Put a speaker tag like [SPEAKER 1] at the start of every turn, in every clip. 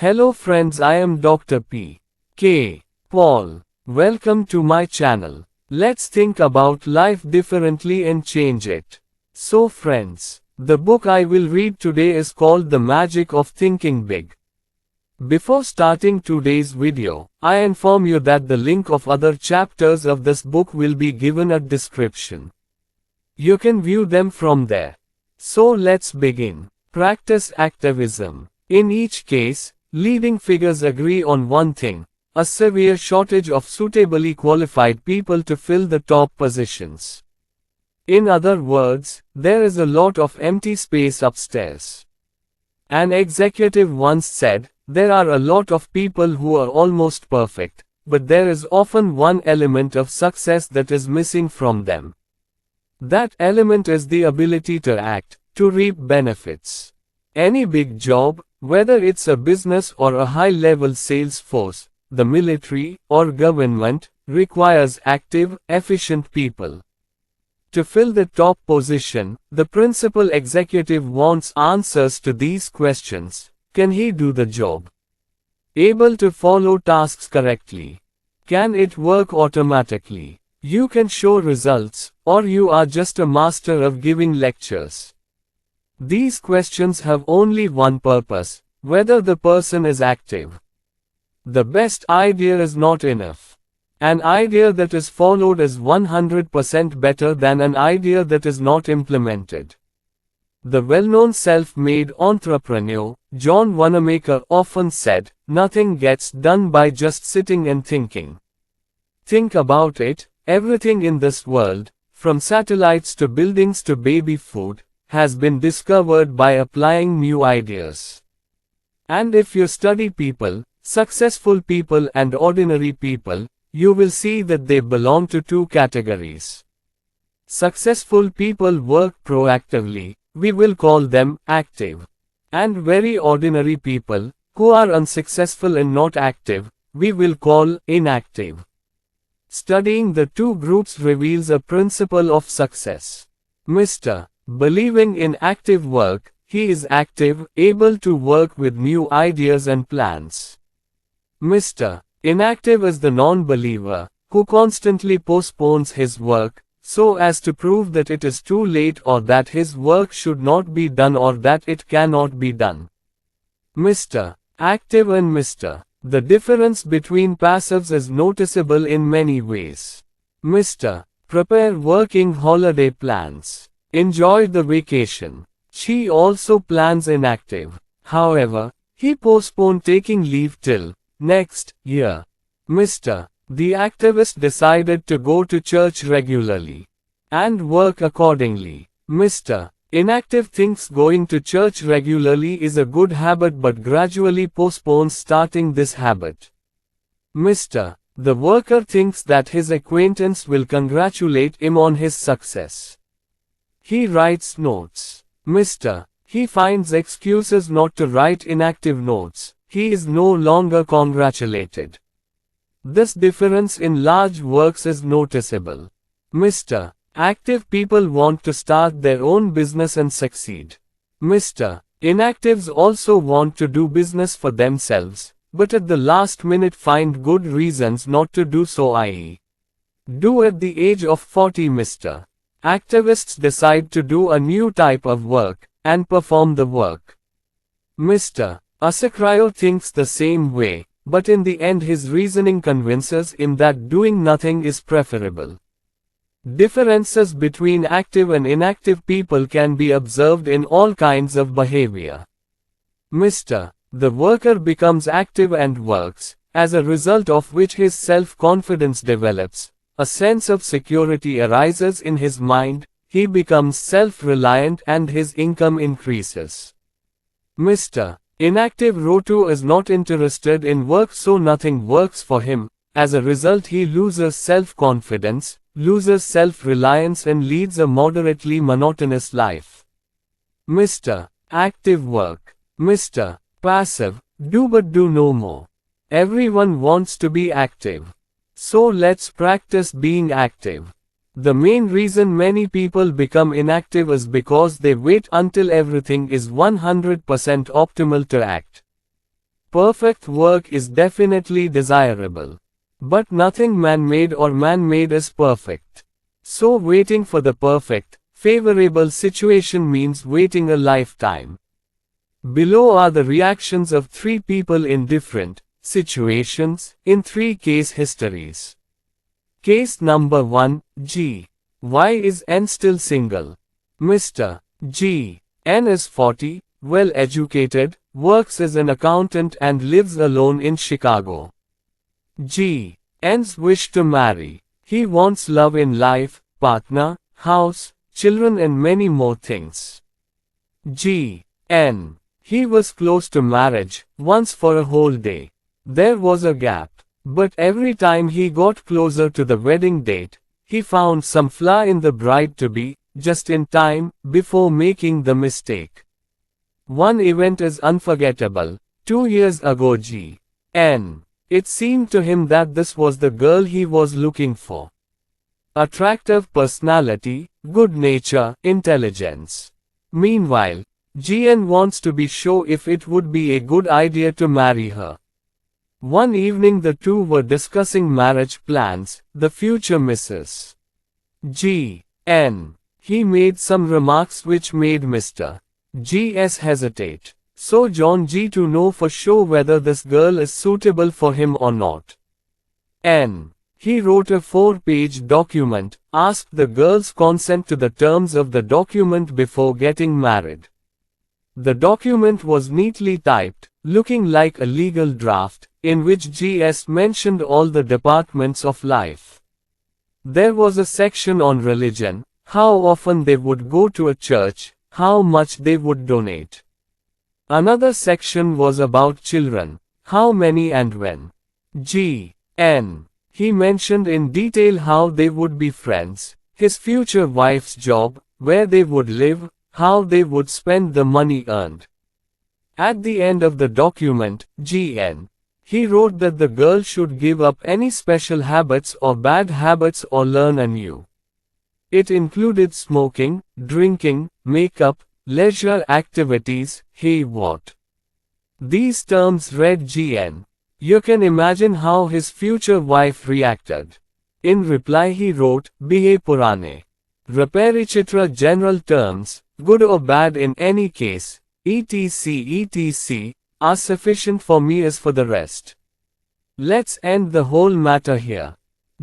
[SPEAKER 1] Hello friends, I am Dr. P. K. Paul. Welcome to my channel. Let's think about life differently and change it. So friends, the book I will read today is called The Magic of Thinking Big. Before starting today's video, I inform you that the link of other chapters of this book will be given at description. You can view them from there. So let's begin. Practice activism. In each case, leading figures agree on one thing: a severe shortage of suitably qualified people to fill the top positions. In other words, there is a lot of empty space upstairs. An executive once said, "There are a lot of people who are almost perfect, but there is often one element of success that is missing from them. That element is the ability to act, to reap benefits." Any big job, whether it's a business or a high-level sales force, the military, or government, requires active, efficient people. To fill the top position, the principal executive wants answers to these questions. Can he do the job? Able to follow tasks correctly? Can it work automatically? You can show results, or you are just a master of giving lectures. These questions have only one purpose: whether the person is active. The best idea is not enough. An idea that is followed is 100% better than an idea that is not implemented. The well-known self-made entrepreneur, John Wanamaker, often said, "Nothing gets done by just sitting and thinking." Think about it, everything in this world, from satellites to buildings to baby food, has been discovered by applying new ideas. And if you study people, successful people and ordinary people, you will see that they belong to two categories. Successful people work proactively, we will call them active. And very ordinary people, who are unsuccessful and not active, we will call inactive. Studying the two groups reveals a principle of success. Mr. Believing in active work, he is active, able to work with new ideas and plans. Mr. Inactive is the non-believer, who constantly postpones his work, so as to prove that it is too late or that his work should not be done or that it cannot be done. Mr. Active and Mr. The difference between passives is noticeable in many ways. Mr. Prepare working holiday plans. Enjoy the vacation. She also plans inactive. However, he postponed taking leave till next year. Mr. The activist decided to go to church regularly and work accordingly. Mr. Inactive thinks going to church regularly is a good habit but gradually postpones starting this habit. Mr. The worker thinks that his acquaintance will congratulate him on his success. He writes notes. Mr. He finds excuses not to write inactive notes. He is no longer congratulated. This difference in large works is noticeable. Mr. Active people want to start their own business and succeed. Mr. Inactives also want to do business for themselves, but at the last minute find good reasons not to do so, i.e. do at the age of 40. Mr. Activists decide to do a new type of work, and perform the work. Mr. Asakrio thinks the same way, but in the end his reasoning convinces him that doing nothing is preferable. Differences between active and inactive people can be observed in all kinds of behavior. Mr. The worker becomes active and works, as a result of which his self-confidence develops. A sense of security arises in his mind, he becomes self-reliant and his income increases. Mr. Inactive Rotu is not interested in work, so nothing works for him. As a result he loses self-confidence, loses self-reliance and leads a moderately monotonous life. Mr. Active work. Mr. Passive, do but do no more. Everyone wants to be active. So let's practice being active. The main reason many people become inactive is because they wait until everything is 100% optimal to act. Perfect work is definitely desirable. But nothing man-made or man-made is perfect. So waiting for the perfect, favorable situation means waiting a lifetime. Below are the reactions of 3 people in different situations, in 3 case histories. Case number 1, G. Why is N still single? Mr. G. N is 40, well educated, works as an accountant and lives alone in Chicago. G. N's wish to marry. He wants love in life, partner, house, children and many more things. G. N. He was close to marriage, once for a whole day. There was a gap. But every time he got closer to the wedding date, he found some flaw in the bride-to-be, just in time, before making the mistake. One event is unforgettable. 2 years ago G. N. It seemed to him that this was the girl he was looking for. Attractive personality, good nature, intelligence. Meanwhile, GN wants to be sure if it would be a good idea to marry her. One evening the two were discussing marriage plans, the future Mrs. G. N. He made some remarks which made Mr. G.S. hesitate. So John G. to know for sure whether this girl is suitable for him or not. N. He wrote a 4-page document, asked the girl's consent to the terms of the document before getting married. The document was neatly typed, looking like a legal draft, in which G.S. mentioned all the departments of life. There was a section on religion, how often they would go to a church, how much they would donate. Another section was about children, how many and when. G. N. He mentioned in detail how they would be friends, his future wife's job, where they would live, how they would spend the money earned. At the end of the document, G.N. he wrote that the girl should give up any special habits or bad habits or learn anew. It included smoking, drinking, makeup, leisure activities, hey what. These terms read G.N. You can imagine how his future wife reacted. In reply he wrote, Bihe Purane. Reperichitra general terms, good or bad in any case, etc. are sufficient for me as for the rest. Let's end the whole matter here.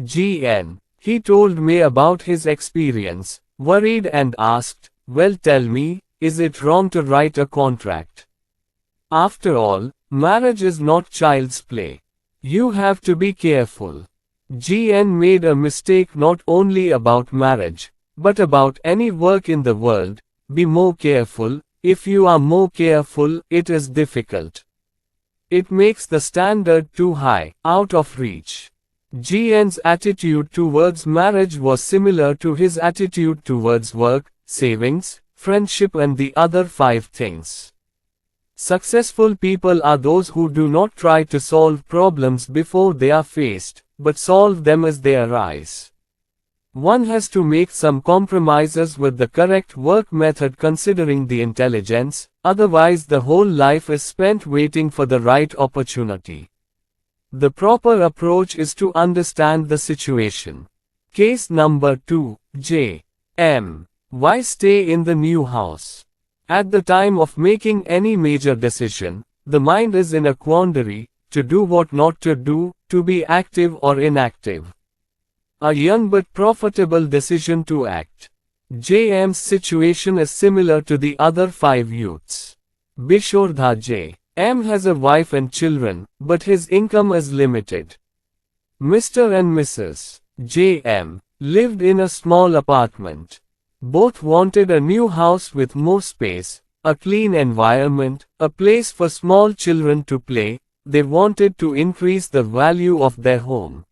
[SPEAKER 1] G.N. He told me about his experience, worried and asked, well tell me, is it wrong to write a contract? After all, marriage is not child's play. You have to be careful. G.N. made a mistake not only about marriage, but about any work in the world. Be more careful. If you are more careful, it is difficult. It makes the standard too high, out of reach. G.N.'s attitude towards marriage was similar to his attitude towards work, savings, friendship and the other 5 things. Successful people are those who do not try to solve problems before they are faced, but solve them as they arise. One has to make some compromises with the correct work method considering the intelligence, otherwise the whole life is spent waiting for the right opportunity. The proper approach is to understand the situation. Case number 2, J. M. Why stay in the new house? At the time of making any major decision, the mind is in a quandary, to do what not to do, to be active or inactive. A young but profitable decision to act. J.M.'s situation is similar to the other 5 youths. Bishordha J. M. has a wife and children, but his income is limited. Mr. and Mrs. J. M. lived in a small apartment. Both wanted a new house with more space, a clean environment, a place for small children to play. They wanted to increase the value of their home.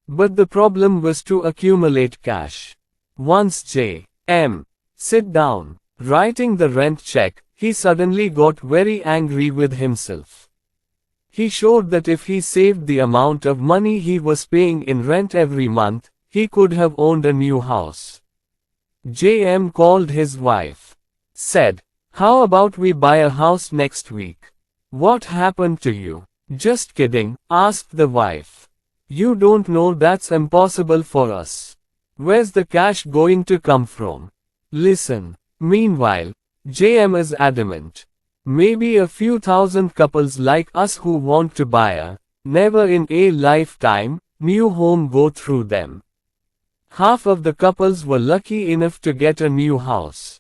[SPEAKER 1] But the problem was to accumulate cash. Once J. M. sit down, writing the rent check, he suddenly got very angry with himself. He showed that if he saved the amount of money he was paying in rent every month, he could have owned a new house. J.M. called his wife. Said, how about we buy a house next week? What happened to you? Just kidding, asked the wife. You don't know that's impossible for us. Where's the cash going to come from? Listen. Meanwhile, JM is adamant. Maybe a few thousand couples like us who want to buy a, never in a lifetime, new home go through them. Half of the couples were lucky enough to get a new house.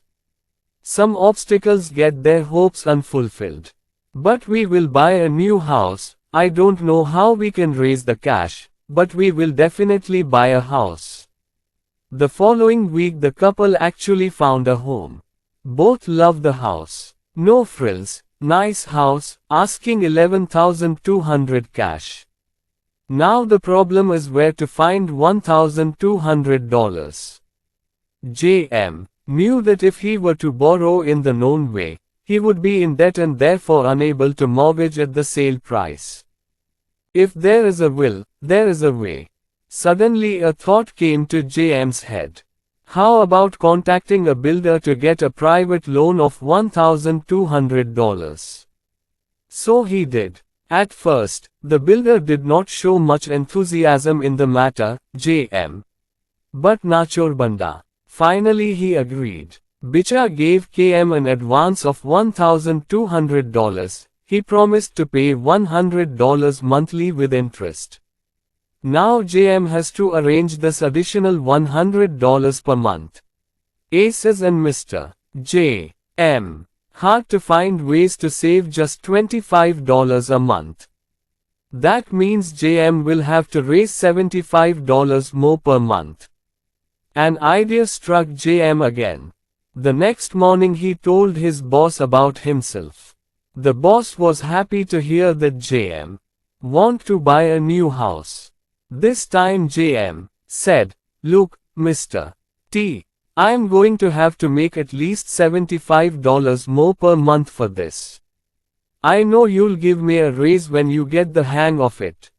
[SPEAKER 1] Some obstacles get their hopes unfulfilled. But we will buy a new house. I don't know how we can raise the cash, but we will definitely buy a house. The following week the couple actually found a home. Both love the house. No frills, nice house, asking $11,200 cash. Now the problem is where to find $1,200. JM knew that if he were to borrow in the known way, he would be in debt and therefore unable to mortgage at the sale price. If there is a will, there is a way. Suddenly a thought came to JM's head. How about contacting a builder to get a private loan of $1,200? So he did. At first, the builder did not show much enthusiasm in the matter, JM. But nachor banda. Finally he agreed. Bicha gave KM an advance of $1,200. He promised to pay $100 monthly with interest. Now JM has to arrange this additional $100 per month. Aces and Mr. J.M. hard to find ways to save just $25 a month. That means JM will have to raise $75 more per month. An idea struck JM again. The next morning he told his boss about himself. The boss was happy to hear that JM want to buy a new house. This time JM said, "Look, Mr. T, I'm going to have to make at least $75 more per month for this. I know you'll give me a raise when you get the hang of it.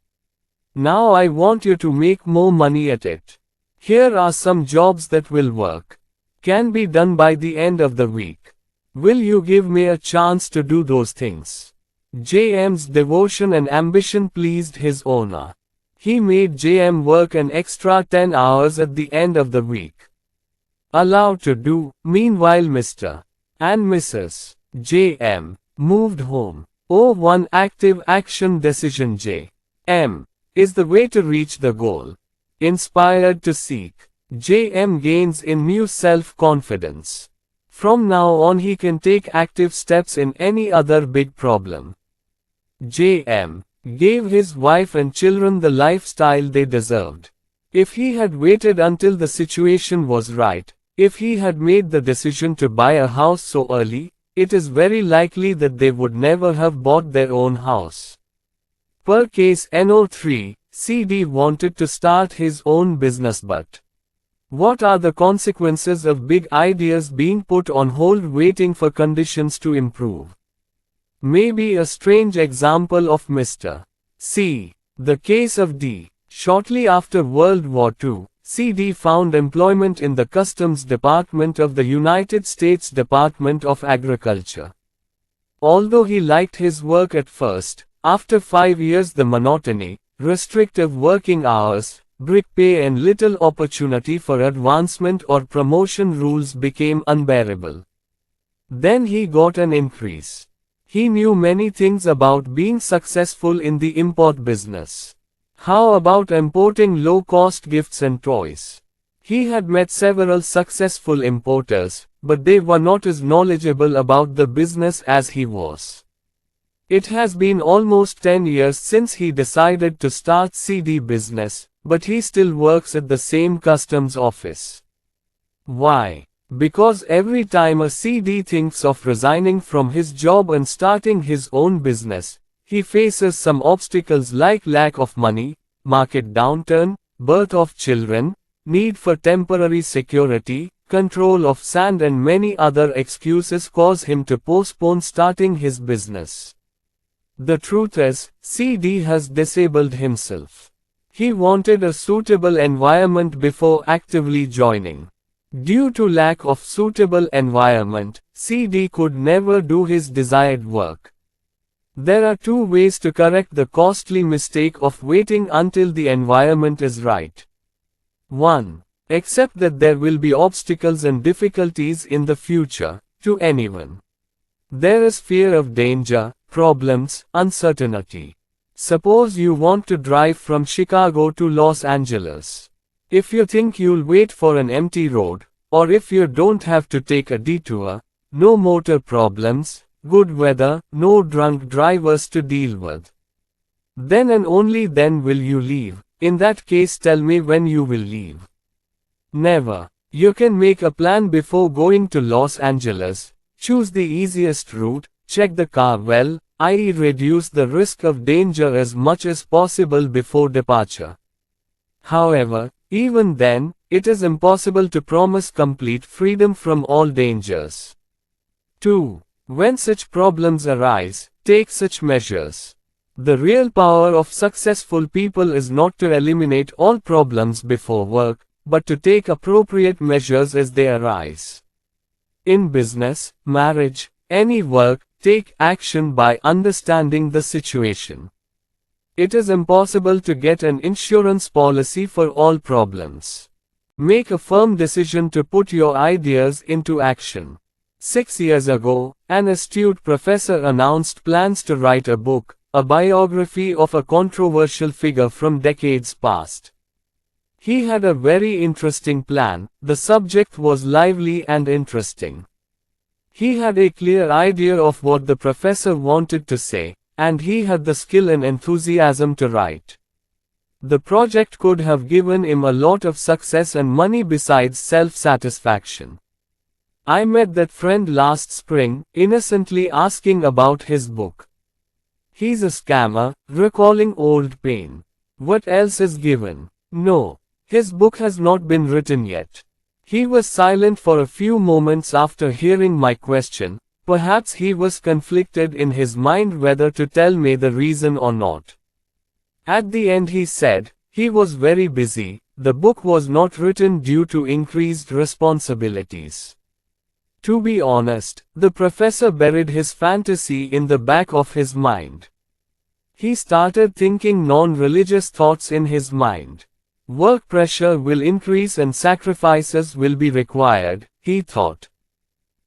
[SPEAKER 1] Now I want you to make more money at it. Here are some jobs that will work. Can be done by the end of the week. Will you give me a chance to do those things?" JM's devotion and ambition pleased his owner. He made JM work an extra 10 hours at the end of the week. Allowed to do, meanwhile Mr. and Mrs. JM moved home. One active action decision JM is the way to reach the goal. Inspired to seek, JM gains in new self-confidence. From now on he can take active steps in any other big problem. JM gave his wife and children the lifestyle they deserved. If he had waited until the situation was right, if he had made the decision to buy a house so early, it is very likely that they would never have bought their own house. Per case NO3, CD wanted to start his own business, but what are the consequences of big ideas being put on hold waiting for conditions to improve? Maybe a strange example of Mr. C. The case of D. Shortly after World War II, CD found employment in the Customs Department of the United States Department of Agriculture. Although he liked his work at first, after 5 years the monotony, restrictive working hours, brick pay and little opportunity for advancement or promotion rules became unbearable. Then he got an increase. He knew many things about being successful in the import business. How about importing low-cost gifts and toys? He had met several successful importers, but they were not as knowledgeable about the business as he was. It has been almost 10 years since he decided to start CD business, but he still works at the same customs office. Why? Because every time a CD thinks of resigning from his job and starting his own business, he faces some obstacles like lack of money, market downturn, birth of children, need for temporary security, control of sand and many other excuses cause him to postpone starting his business. The truth is, CD has disabled himself. He wanted a suitable environment before actively joining. Due to lack of suitable environment, CD could never do his desired work. There are two ways to correct the costly mistake of waiting until the environment is right. 1. Accept that there will be obstacles and difficulties in the future, to anyone. There is fear of danger, problems, uncertainty. Suppose you want to drive from Chicago to Los Angeles. If you think you'll wait for an empty road, or if you don't have to take a detour, no motor problems, good weather, no drunk drivers to deal with. Then and only then will you leave. In that case, tell me when you will leave. Never. You can make a plan before going to Los Angeles. Choose the easiest route, check the car well, i.e. reduce the risk of danger as much as possible before departure. However, even then, it is impossible to promise complete freedom from all dangers. 2. When such problems arise, take such measures. The real power of successful people is not to eliminate all problems before work, but to take appropriate measures as they arise. In business, marriage, any work, take action by understanding the situation. It is impossible to get an insurance policy for all problems. Make a firm decision to put your ideas into action. 6 years ago, an astute professor announced plans to write a book, a biography of a controversial figure from decades past. He had a very interesting plan. The subject was lively and interesting. He had a clear idea of what the professor wanted to say, and he had the skill and enthusiasm to write. The project could have given him a lot of success and money besides self-satisfaction. I met that friend last spring, innocently asking about his book. He's a scammer, recalling old pain. What else is given? No. His book has not been written yet. He was silent for a few moments after hearing my question. Perhaps he was conflicted in his mind whether to tell me the reason or not. At the end he said, he was very busy. The book was not written due to increased responsibilities. To be honest, the professor buried his fantasy in the back of his mind. He started thinking non-religious thoughts in his mind. Work pressure will increase and sacrifices will be required, he thought.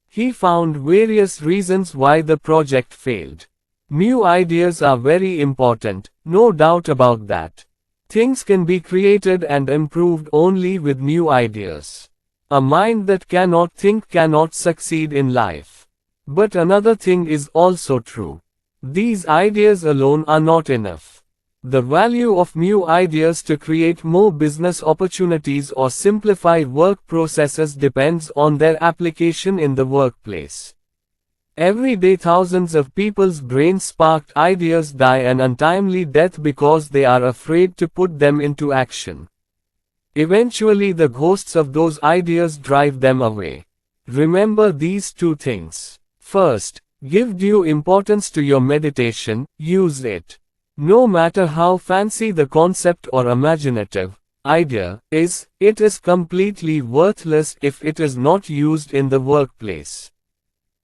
[SPEAKER 1] He found various reasons why the project failed. New ideas are very important, no doubt about that. Things can be created and improved only with new ideas. A mind that cannot think cannot succeed in life. But another thing is also true. These ideas alone are not enough. The value of new ideas to create more business opportunities or simplify work processes depends on their application in the workplace. Every day thousands of people's brain-sparked ideas die an untimely death because they are afraid to put them into action. Eventually the ghosts of those ideas drive them away. Remember these two things. First, give due importance to your meditation, use it. No matter how fancy the concept or imaginative idea is, it is completely worthless if it is not used in the workplace.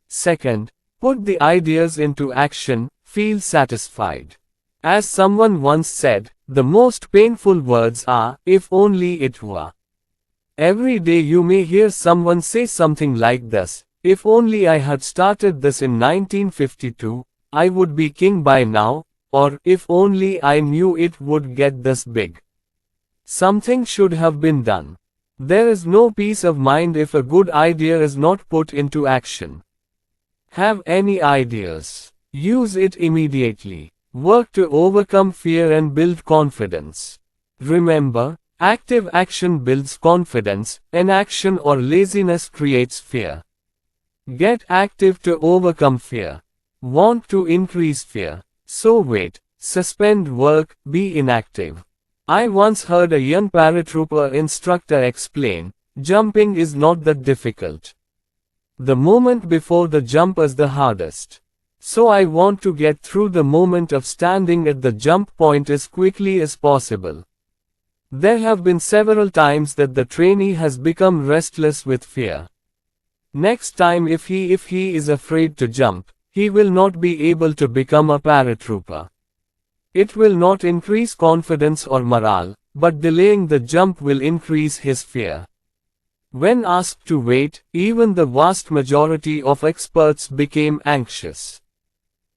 [SPEAKER 1] Second, put the ideas into action, feel satisfied. As someone once said, the most painful words are, if only it were. Every day you may hear someone say something like this, if only I had started this in 1952, I would be king by now. Or, if only I knew it would get this big. Something should have been done. There is no peace of mind if a good idea is not put into action. Have any ideas? Use it immediately. Work to overcome fear and build confidence. Remember, active action builds confidence, inaction or laziness creates fear. Get active to overcome fear. Want to increase fear? So wait, suspend work, be inactive. I once heard a young paratrooper instructor explain, jumping is not that difficult. The moment before the jump is the hardest. So I want to get through the moment of standing at the jump point as quickly as possible. There have been several times that the trainee has become restless with fear. Next time if he is afraid to jump, he will not be able to become a paratrooper. It will not increase confidence or morale, but delaying the jump will increase his fear. When asked to wait, even the vast majority of experts became anxious.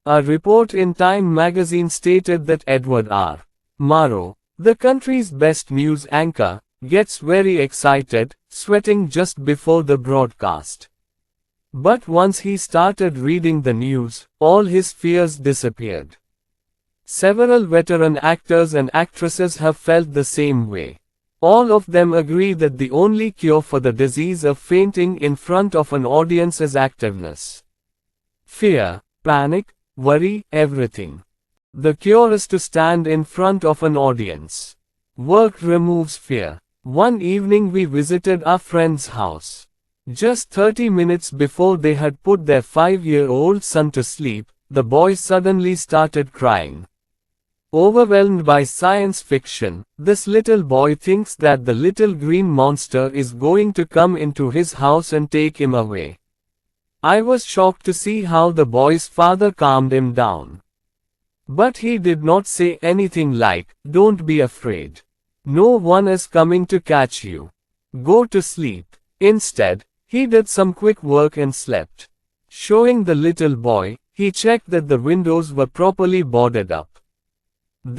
[SPEAKER 1] A report in Time magazine stated that Edward R. Murrow, the country's best news anchor, gets very excited, sweating just before the broadcast. But once he started reading the news, all his fears disappeared. Several veteran actors and actresses have felt the same way. All of them agree that the only cure for the disease of fainting in front of an audience is activeness. Fear, panic, worry, everything. The cure is to stand in front of an audience. Work removes fear. One evening we visited our friend's house. Just 30 minutes before they had put their 5-year-old son to sleep, the boy suddenly started crying. Overwhelmed by science fiction, this little boy thinks that the little green monster is going to come into his house and take him away. I was shocked to see how the boy's father calmed him down. But he did not say anything like, "Don't be afraid. No one is coming to catch you. Go to sleep." Instead, he did some quick work and slept. Showing the little boy, he checked that the windows were properly boarded up.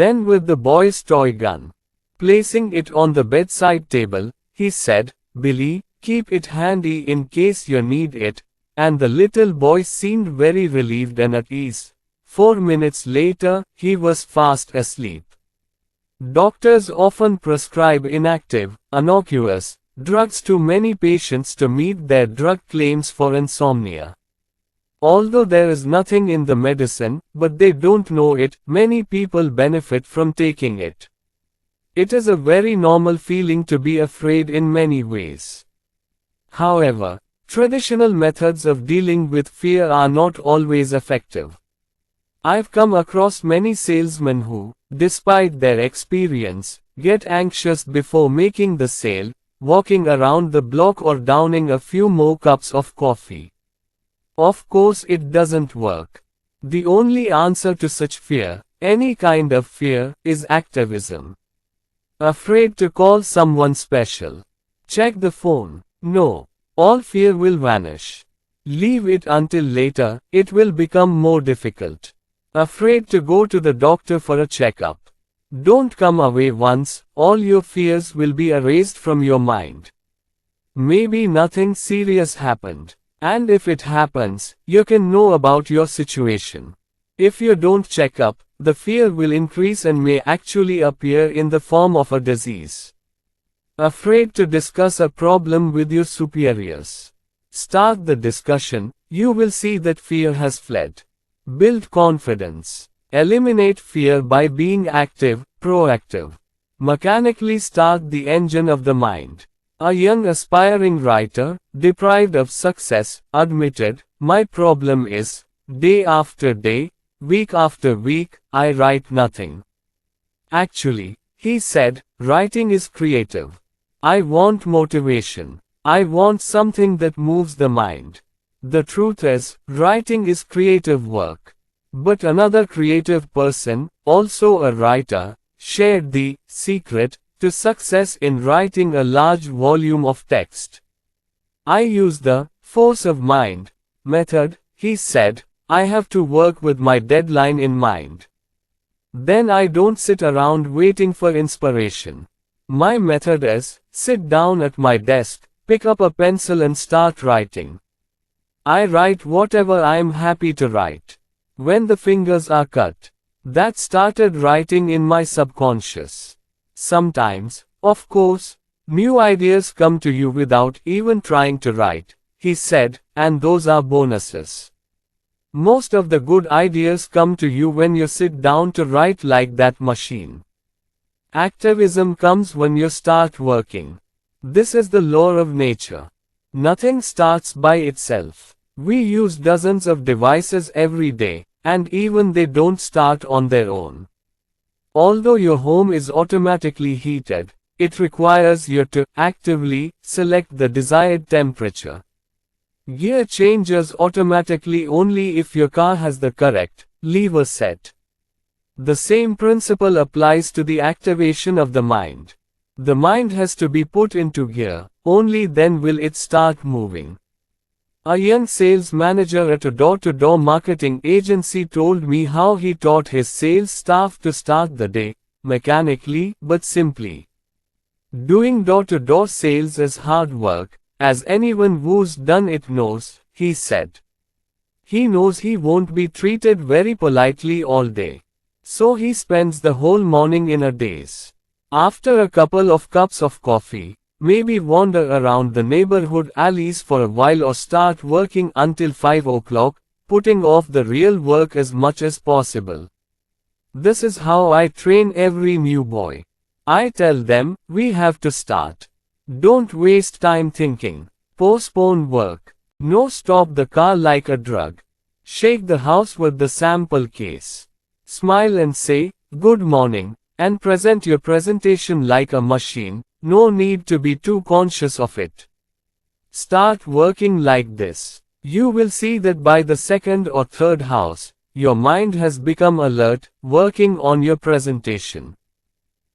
[SPEAKER 1] Then with the boy's toy gun, placing it on the bedside table, he said, "Billy, keep it handy in case you need it," and the little boy seemed very relieved and at ease. 4 minutes later, he was fast asleep. Doctors often prescribe inactive, innocuous drugs to many patients to meet their drug claims for insomnia. Although there is nothing in the medicine, but they don't know it, many people benefit from taking it. It is a very normal feeling to be afraid in many ways. However, traditional methods of dealing with fear are not always effective. I've come across many salesmen who, despite their experience, get anxious before making the sale, walking around the block or downing a few more cups of coffee. Of course it doesn't work. The only answer to such fear, any kind of fear, is activism. Afraid to call someone special? Check the phone. No. All fear will vanish. Leave it until later, it will become more difficult. Afraid to go to the doctor for a checkup? Don't come away once, all your fears will be erased from your mind. Maybe nothing serious happened. And if it happens, you can know about your situation. If you don't check up, the fear will increase and may actually appear in the form of a disease. Afraid to discuss a problem with your superiors? Start the discussion, you will see that fear has fled. Build confidence. Eliminate fear by being active, proactive. Mechanically start the engine of the mind. A young aspiring writer, deprived of success, admitted, "My problem is, day after day, week after week, I write nothing." Actually, he said, writing is creative. I want motivation. I want something that moves the mind. The truth is, writing is creative work. But another creative person, also a writer, shared the secret to success in writing a large volume of text. I use the force of mind method, he said. I have to work with my deadline in mind. Then I don't sit around waiting for inspiration. My method is, sit down at my desk, pick up a pencil and start writing. I write whatever I'm happy to write. When the fingers are cut, that started writing in my subconscious. Sometimes, of course, new ideas come to you without even trying to write, he said, and those are bonuses. Most of the good ideas come to you when you sit down to write like that machine. Activism comes when you start working. This is the law of nature. Nothing starts by itself. We use dozens of devices every day, and even they don't start on their own. Although your home is automatically heated, it requires you to actively select the desired temperature. Gear changes automatically only if your car has the correct lever set. The same principle applies to the activation of the mind. The mind has to be put into gear, only then will it start moving. A young sales manager at a door-to-door marketing agency told me how he taught his sales staff to start the day, mechanically but simply. Doing door-to-door sales is hard work, as anyone who's done it knows, he said. He knows he won't be treated very politely all day. So he spends the whole morning in a daze. After a couple of cups of coffee, maybe wander around the neighborhood alleys for a while or start working until 5 o'clock, putting off the real work as much as possible. This is how I train every new boy. I tell them, we have to start. Don't waste time thinking. Postpone work. No, stop the car like a drug. Shake the house with the sample case. Smile and say, good morning, and present your presentation like a machine. No need to be too conscious of it. Start working like this. You will see that by the second or third house, your mind has become alert, working on your presentation.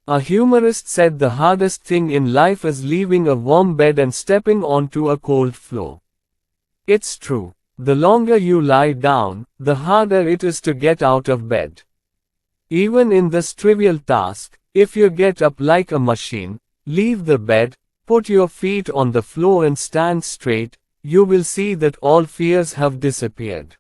[SPEAKER 1] A humorist said the hardest thing in life is leaving a warm bed and stepping onto a cold floor. It's true. The longer you lie down, the harder it is to get out of bed. Even in this trivial task, if you get up like a machine, leave the bed, put your feet on the floor and stand straight, you will see that all fears have disappeared.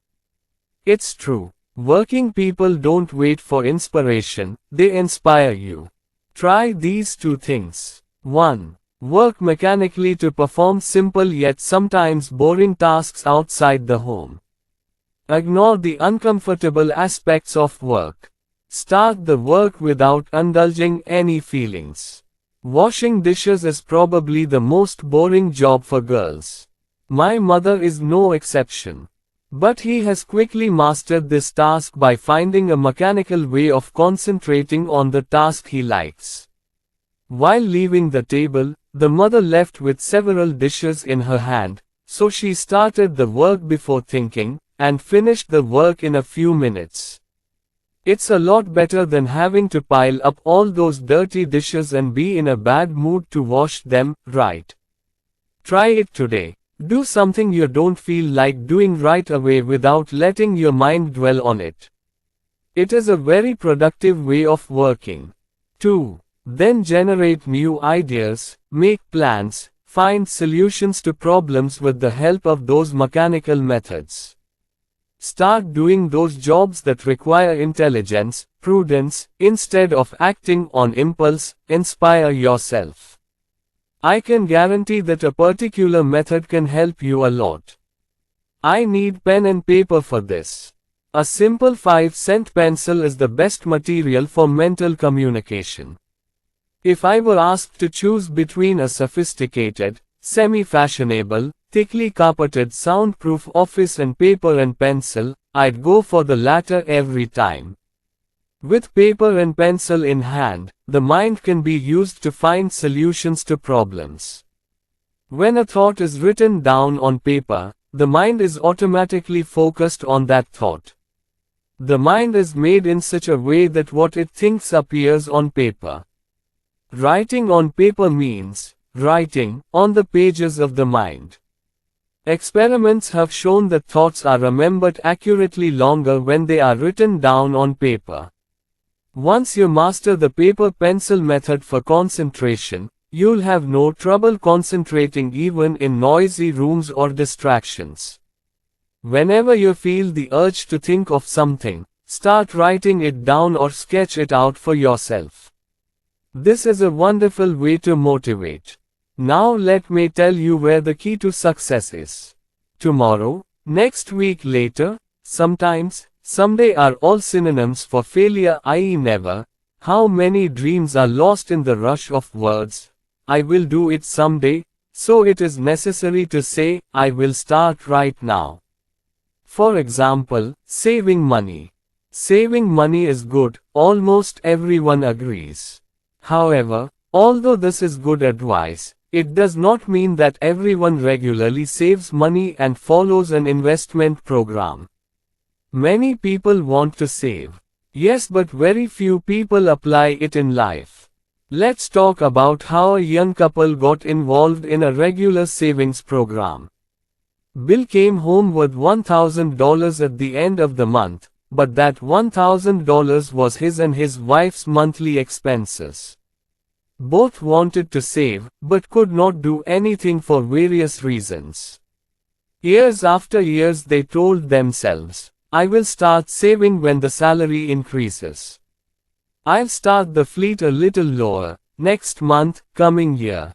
[SPEAKER 1] It's true. Working people don't wait for inspiration, they inspire you. Try these two things. 1. Work mechanically to perform simple yet sometimes boring tasks outside the home. Ignore the uncomfortable aspects of work. Start the work without indulging any feelings. Washing dishes is probably the most boring job for girls. My mother is no exception. But he has quickly mastered this task by finding a mechanical way of concentrating on the task he likes. While leaving the table, the mother left with several dishes in her hand, so she started the work before thinking, and finished the work in a few minutes. It's a lot better than having to pile up all those dirty dishes and be in a bad mood to wash them, right? Try it today. Do something you don't feel like doing right away without letting your mind dwell on it. It is a very productive way of working. 2. Then generate new ideas, make plans, find solutions to problems with the help of those mechanical methods. Start doing those jobs that require intelligence, prudence, instead of acting on impulse. Inspire yourself. I can guarantee that a particular method can help you a lot. I need pen and paper for this. A simple 5-cent pencil is the best material for mental communication. If I were asked to choose between a sophisticated, semi-fashionable, thickly carpeted soundproof office and paper and pencil, I'd go for the latter every time. With paper and pencil in hand, the mind can be used to find solutions to problems. When a thought is written down on paper, the mind is automatically focused on that thought. The mind is made in such a way that what it thinks appears on paper. Writing on paper means writing on the pages of the mind. Experiments have shown that thoughts are remembered accurately longer when they are written down on paper. Once you master the paper-pencil method for concentration, you'll have no trouble concentrating even in noisy rooms or distractions. Whenever you feel the urge to think of something, start writing it down or sketch it out for yourself. This is a wonderful way to motivate. Now let me tell you where the key to success is. Tomorrow, next week, later, sometimes, someday are all synonyms for failure, i.e. never. How many dreams are lost in the rush of words? I will do it someday, so it is necessary to say, I will start right now. For example, saving money. Saving money is good, almost everyone agrees. However, although this is good advice, It does not mean that everyone regularly saves money and follows an investment program. Many people want to save. Yes, but very few people apply it in life. Let's talk about how a young couple got involved in a regular savings program. Bill came home with $1,000 at the end of the month, but that $1,000 was his and his wife's monthly expenses. Both wanted to save, but could not do anything for various reasons. Years after years they told themselves, I will start saving when the salary increases. I'll start the fleet a little lower, next month, coming year.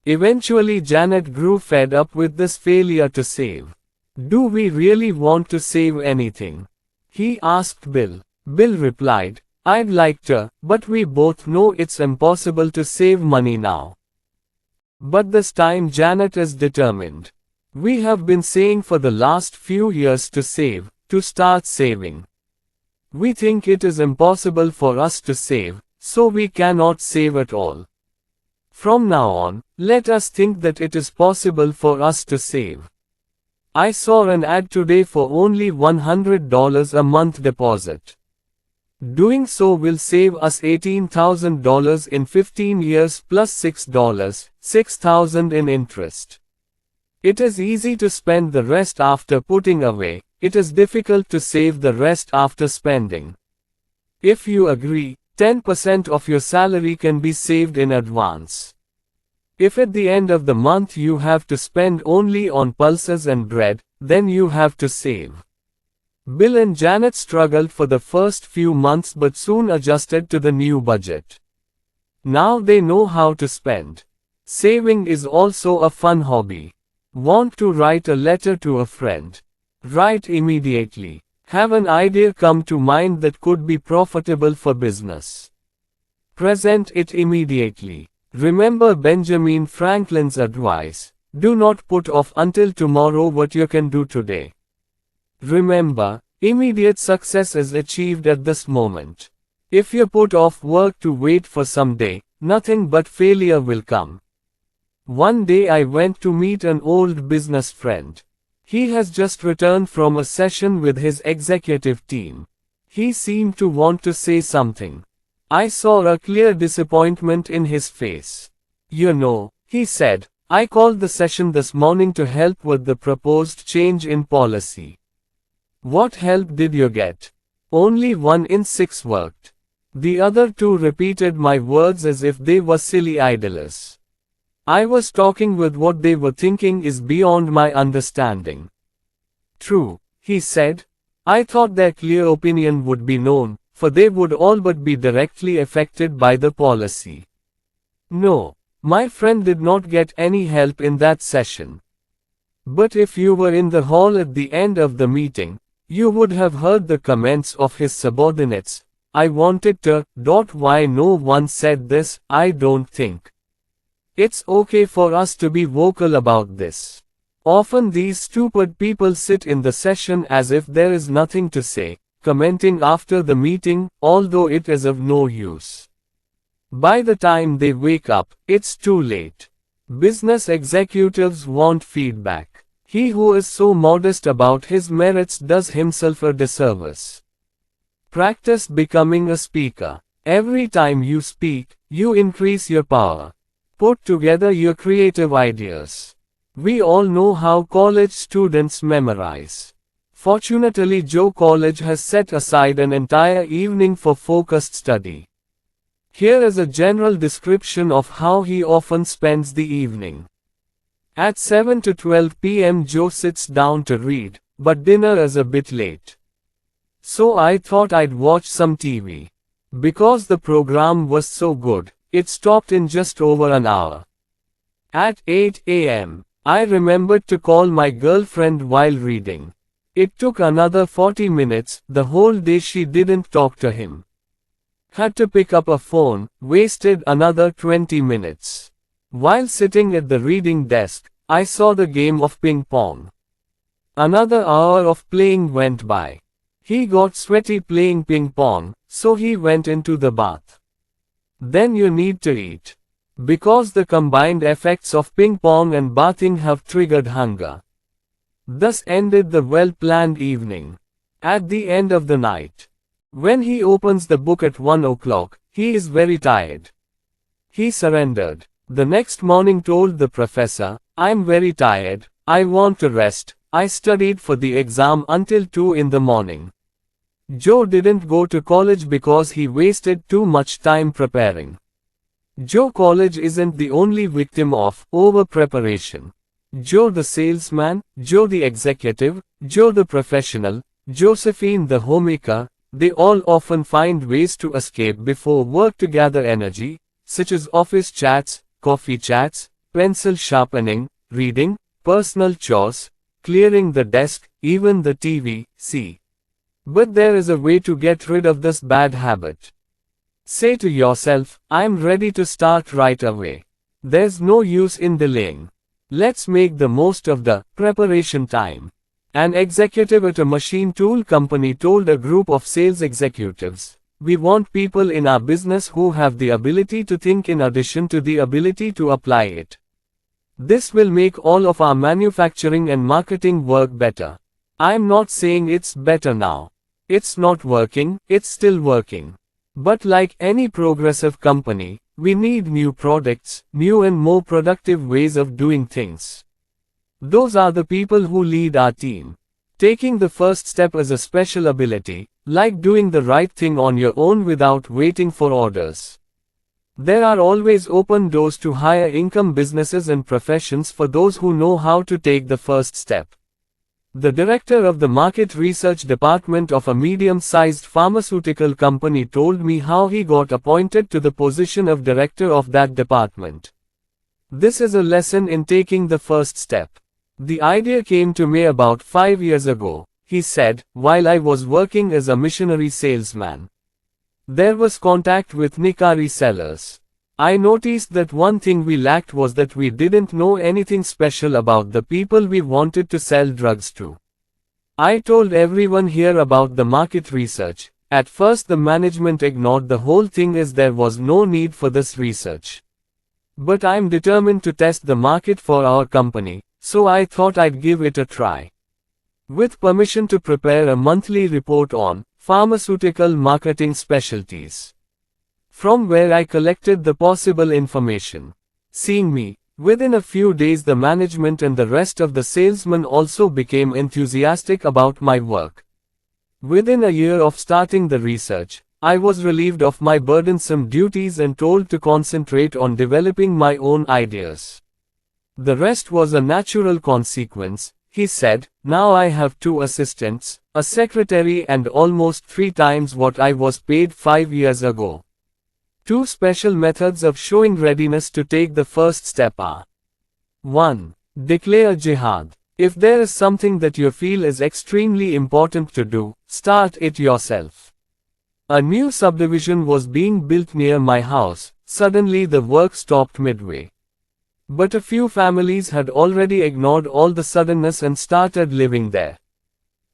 [SPEAKER 1] Eventually Janet grew fed up with this failure to save. Do we really want to save anything? He asked Bill. Bill replied, I'd like to, but we both know it's impossible to save money now. But this time Janet is determined. We have been saying for the last few years to save, to start saving. We think it is impossible for us to save, so we cannot save at all. From now on, let us think that it is possible for us to save. I saw an ad today for only $100 a month deposit. Doing so will save us $18,000 in 15 years plus $6,000 in interest. It is easy to spend the rest after putting away, it is difficult to save the rest after spending. If you agree, 10% of your salary can be saved in advance. If at the end of the month you have to spend only on pulses and bread, then you have to save. Bill and Janet struggled for the first few months but soon adjusted to the new budget. Now they know how to spend. Saving is also a fun hobby. Want to write a letter to a friend? Write immediately. Have an idea come to mind that could be profitable for business? Present it immediately. Remember Benjamin Franklin's advice, do not put off until tomorrow what you can do today. Remember, immediate success is achieved at this moment. If you put off work to wait for some day, nothing but failure will come. One day I went to meet an old business friend. He has just returned from a session with his executive team. He seemed to want to say something. I saw a clear disappointment in his face. You know, he said, I called the session this morning to help with the proposed change in policy. What help did you get? Only 1 in 6 worked. The other 2 repeated my words as if they were silly idlers. I was talking with what they were thinking is beyond my understanding. True, he said. I thought their clear opinion would be known, for they would all but be directly affected by the policy. No, my friend did not get any help in that session. But if you were in the hall at the end of the meeting, you would have heard the comments of his subordinates. I wanted to, why no one said this, I don't think. It's okay for us to be vocal about this. Often these stupid people sit in the session as if there is nothing to say, commenting after the meeting, although it is of no use. By the time they wake up, it's too late. Business executives want feedback. He who is so modest about his merits does himself a disservice. Practice becoming a speaker. Every time you speak, you increase your power. Put together your creative ideas. We all know how college students memorize. Fortunately, Joe College has set aside an entire evening for focused study. Here is a general description of how he often spends the evening. At 7 to 12 p.m. Joe sits down to read, but dinner is a bit late. So I thought I'd watch some TV. Because the program was so good, it stopped in just over an hour. At 8 a.m., I remembered to call my girlfriend while reading. It took another 40 minutes, the whole day she didn't talk to him. Had to pick up a phone, wasted another 20 minutes. While sitting at the reading desk, I saw the game of ping pong. Another hour of playing went by. He got sweaty playing ping pong, so he went into the bath. Then you need to eat. because the combined effects of ping pong and bathing have triggered hunger. Thus ended the well-planned evening. At the end of the night, when he opens the book at 1 o'clock, he is very tired. He surrendered. The next morning told the professor, "I'm very tired, I want to rest, I studied for the exam until 2 in the morning." Joe didn't go to college because he wasted too much time preparing. Joe College isn't the only victim of over-preparation. Joe the salesman, Joe the executive, Joe the professional, Josephine the homemaker, they all often find ways to escape before work to gather energy, such as office chats, coffee chats, pencil sharpening, reading, personal chores, clearing the desk, even the TV, see. But there is a way to get rid of this bad habit. Say to yourself, "I'm ready to start right away. There's no use in delaying. Let's make the most of the preparation time." An executive at a machine tool company told a group of sales executives, "We want people in our business who have the ability to think in addition to the ability to apply it. This will make all of our manufacturing and marketing work better." I'm not saying it's better now. It's not working, it's still working. But like any progressive company, we need new products, new and more productive ways of doing things. Those are the people who lead our team. Taking the first step is a special ability, like doing the right thing on your own without waiting for orders. There are always open doors to higher income businesses and professions for those who know how to take the first step. The director of the market research department of a medium-sized pharmaceutical company told me how he got appointed to the position of director of that department. This is a lesson in taking the first step. "The idea came to me about 5 years ago," he said, "while I was working as a missionary salesman. There was contact with Nikari sellers. I noticed that one thing we lacked was that we didn't know anything special about the people we wanted to sell drugs to. I told everyone here about the market research. At first the management ignored the whole thing as there was no need for this research. But I'm determined to test the market for our company, so I thought I'd give it a try. With permission to prepare a monthly report on pharmaceutical marketing specialties, from where I collected the possible information. Seeing me, within a few days the management and the rest of the salesmen also became enthusiastic about my work. Within a year of starting the research, I was relieved of my burdensome duties and told to concentrate on developing my own ideas. The rest was a natural consequence," he said. "Now I have 2 assistants, a secretary and almost 3 times what I was paid 5 years ago." 2 special methods of showing readiness to take the first step are: 1. Declare jihad. If there is something that you feel is extremely important to do, start it yourself. A new subdivision was being built near my house. Suddenly the work stopped midway. But a few families had already ignored all the suddenness and started living there.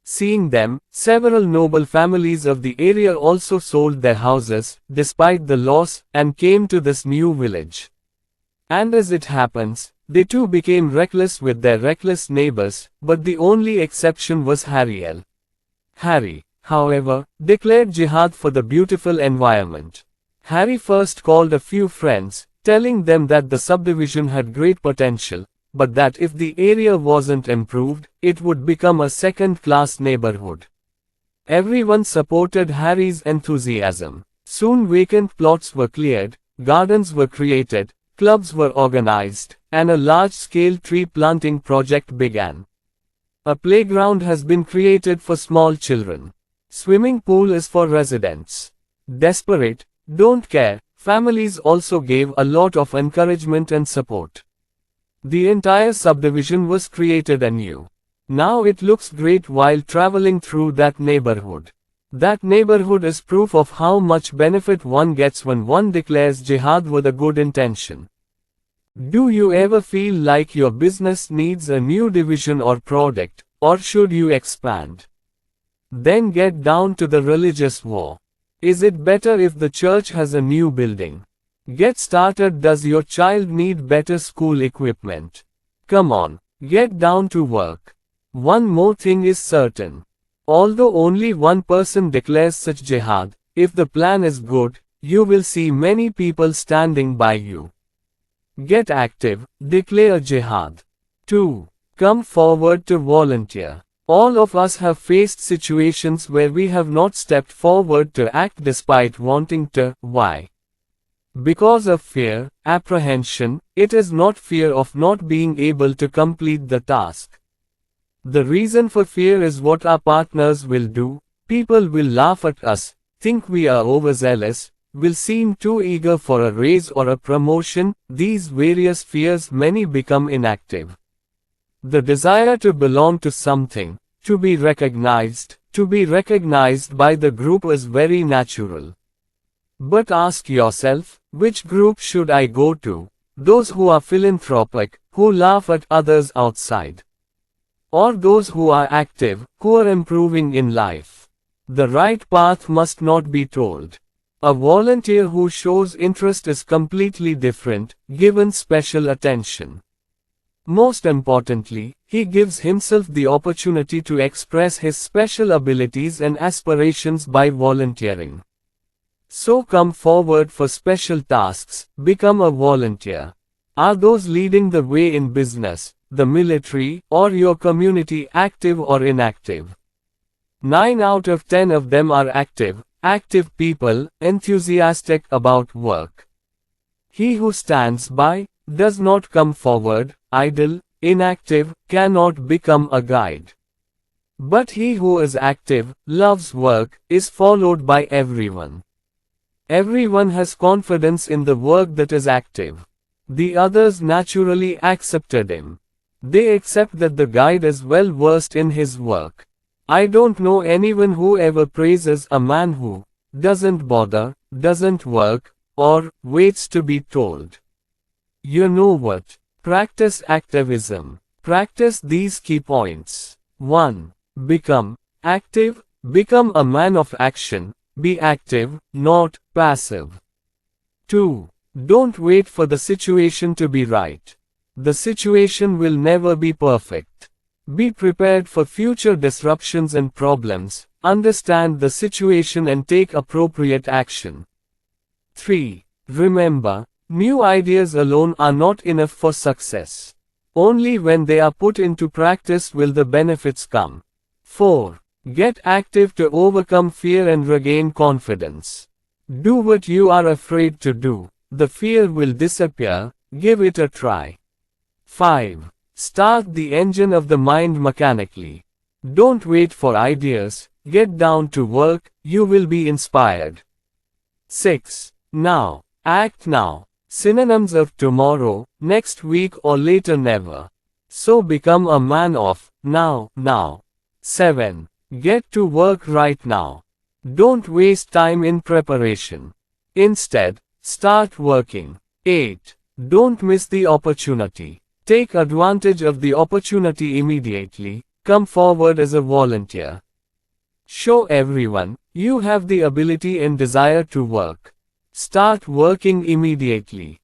[SPEAKER 1] Seeing them, several noble families of the area also sold their houses, despite the loss, and came to this new village. And as it happens, they too became reckless with their reckless neighbors, but the only exception was Harry. Harry, however, declared jihad for the beautiful environment. Harry first called a few friends, telling them that the subdivision had great potential, but that if the area wasn't improved, it would become a second-class neighborhood. Everyone supported Harry's enthusiasm. Soon vacant plots were cleared, gardens were created, clubs were organized, and a large-scale tree planting project began. A playground has been created for small children. Swimming pool is for residents. Desperate, don't care, families also gave a lot of encouragement and support. The entire subdivision was created anew. Now it looks great while traveling through that neighborhood. That neighborhood is proof of how much benefit one gets when one declares jihad with a good intention. Do you ever feel like your business needs a new division or product, or should you expand? Then get down to the religious war. Is it better if the church has a new building? Get started. Does your child need better school equipment? Come on, get down to work. One more thing is certain. Although only one person declares such jihad, if the plan is good, you will see many people standing by you. Get active, declare jihad. 2. Come forward to volunteer. All of us have faced situations where we have not stepped forward to act despite wanting to. Why? Because of fear, apprehension. It is not fear of not being able to complete the task. The reason for fear is what our partners will do. People will laugh at us, think we are overzealous, will seem too eager for a raise or a promotion. These various fears, many become inactive. The desire to belong to something, to be recognized by the group is very natural. But ask yourself, which group should I go to? Those who are philanthropic, who laugh at others outside? Or those who are active, who are improving in life? The right path must not be told. A volunteer who shows interest is completely different, given special attention. Most importantly, he gives himself the opportunity to express his special abilities and aspirations by volunteering. So come forward for special tasks, become a volunteer. Are those leading the way in business, the military, or your community active or inactive? 9 out of 10 of them are active people, enthusiastic about work. He who stands by, does not come forward, idle, inactive, cannot become a guide. But he who is active, loves work, is followed by everyone. Everyone has confidence in the work that is active. The others naturally accepted him. They accept that the guide is well versed in his work. I don't know anyone who ever praises a man who doesn't bother, doesn't work, or waits to be told. You know what? Practice activism. Practice these key points. 1. Become active. Become a man of action. Be active, not passive. 2. Don't wait for the situation to be right. The situation will never be perfect. Be prepared for future disruptions and problems. Understand the situation and take appropriate action. 3. Remember, new ideas alone are not enough for success. Only when they are put into practice will the benefits come. 4. Get active to overcome fear and regain confidence. Do what you are afraid to do. The fear will disappear. Give it a try. 5. Start the engine of the mind mechanically. Don't wait for ideas. Get down to work. You will be inspired. 6. Now. Act now. Synonyms of tomorrow, next week or later never. So become a man of now. 7. Get to work right now. Don't waste time in preparation. Instead, start working. 8. Don't miss the opportunity. Take advantage of the opportunity immediately. Come forward as a volunteer. Show everyone you have the ability and desire to work. Start working immediately.